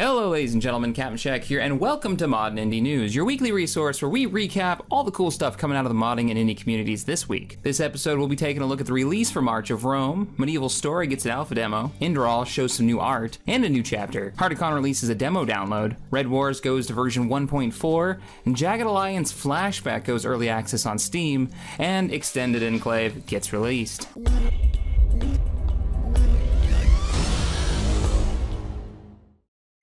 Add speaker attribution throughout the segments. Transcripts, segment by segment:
Speaker 1: Hello ladies and gentlemen, Captain Shack here, and welcome to Mod and Indie News, your weekly resource where we recap all the cool stuff coming out of the modding and indie communities this week. This episode we'll be taking a look at the release for March of Rome, Medieval Story gets an alpha demo, Enderal shows some new art and a new chapter, Hartacon releases a demo download, Red Wars goes to version 1.4, and Jagged Alliance Flashback goes early access on Steam, and Extended Enclave gets released.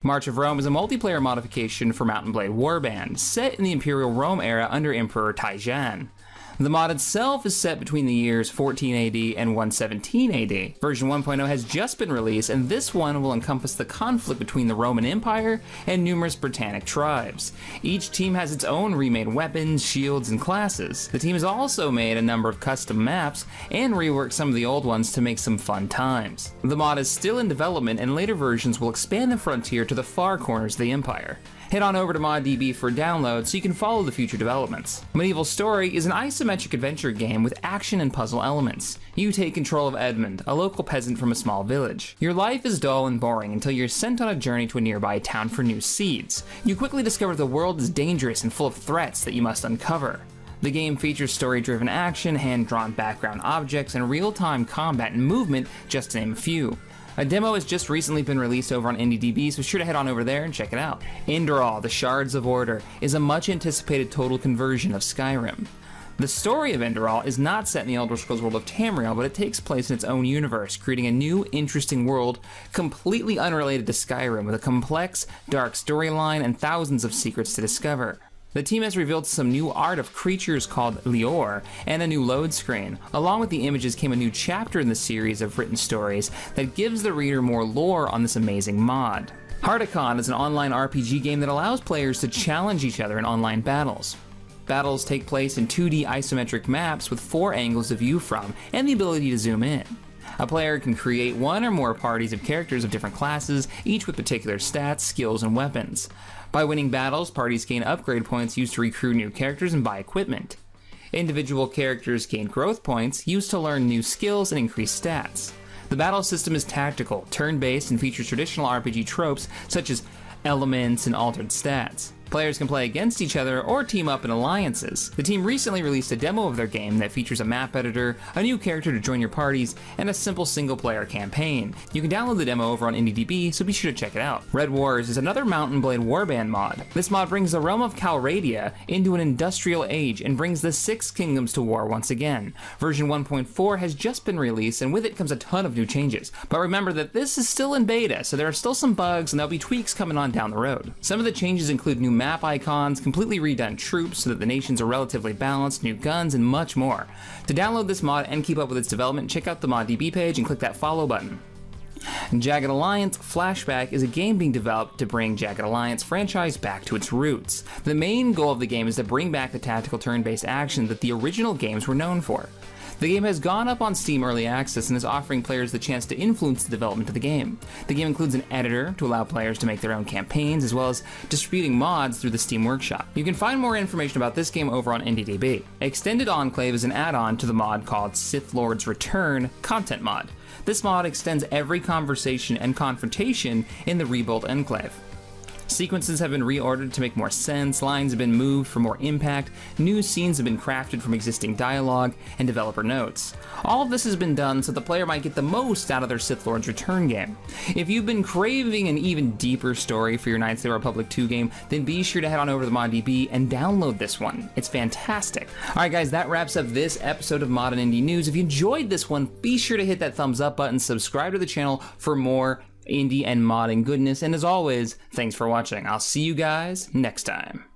Speaker 1: March of Rome is a multiplayer modification for Mount & Blade Warband, set in the Imperial Rome era under Emperor Trajan. The mod itself is set between the years 14 AD and 117 AD. Version 1.0 has just been released, and this one will encompass the conflict between the Roman Empire and numerous Britannic tribes. Each team has its own remade weapons, shields, and classes. The team has also made a number of custom maps and reworked some of the old ones to make some fun times. The mod is still in development, and later versions will expand the frontier to the far corners of the Empire. Head on over to ModDB for a download so you can follow the future developments. Medieval Story is an isometric adventure game with action and puzzle elements. You take control of Edmund, a local peasant from a small village. Your life is dull and boring until you're sent on a journey to a nearby town for new seeds. You quickly discover the world is dangerous and full of threats that you must uncover. The game features story-driven action, hand-drawn background objects, and real-time combat and movement, just to name a few. A demo has just recently been released over on IndieDB, so be sure to head on over there and check it out. Enderal, the Shards of Order, is a much anticipated total conversion of Skyrim. The story of Enderal is not set in the Elder Scrolls world of Tamriel, but it takes place in its own universe, creating a new, interesting world completely unrelated to Skyrim, with a complex, dark storyline and thousands of secrets to discover. The team has revealed some new art of creatures called Lior and a new load screen. Along with the images came a new chapter in the series of written stories that gives the reader more lore on this amazing mod. Hartacon is an online RPG game that allows players to challenge each other in online battles. Battles take place in 2D isometric maps with 4 angles of view from and the ability to zoom in. A player can create one or more parties of characters of different classes, each with particular stats, skills, and weapons. By winning battles, parties gain upgrade points used to recruit new characters and buy equipment. Individual characters gain growth points used to learn new skills and increase stats. The battle system is tactical, turn-based, and features traditional RPG tropes such as elements and altered stats. Players can play against each other or team up in alliances. The team recently released a demo of their game that features a map editor, a new character to join your parties, and a simple single-player campaign. You can download the demo over on IndieDB, so be sure to check it out. Red Wars is another Mount & Blade Warband mod. This mod brings the realm of Calradia into an industrial age and brings the 6 kingdoms to war once again. Version 1.4 has just been released, and with it comes a ton of new changes. But remember that this is still in beta, so there are still some bugs and there'll be tweaks coming on down the road. Some of the changes include new map icons, completely redone troops so that the nations are relatively balanced, new guns, and much more. To download this mod and keep up with its development, check out the ModDB page and click that follow button. Jagged Alliance Flashback is a game being developed to bring Jagged Alliance franchise back to its roots. The main goal of the game is to bring back the tactical turn-based action that the original games were known for. The game has gone up on Steam Early Access and is offering players the chance to influence the development of the game. The game includes an editor to allow players to make their own campaigns, as well as distributing mods through the Steam Workshop. You can find more information about this game over on IndieDB. Extended Enclave is an add-on to the mod called Sith Lord's Return Content Mod. This mod extends every conversation and confrontation in the rebuilt Enclave. Sequences have been reordered to make more sense, lines have been moved for more impact, new scenes have been crafted from existing dialogue, and developer notes. All of this has been done so the player might get the most out of their Sith Lord's Return game. If you've been craving an even deeper story for your Knights of the Republic 2 game, then be sure to head on over to the ModDB and download this one. It's fantastic. Alright guys, that wraps up this episode of Mod and Indie News. If you enjoyed this one, be sure to hit that thumbs up button, subscribe to the channel for more indie and modding goodness, and as always, thanks for watching. I'll see you guys next time.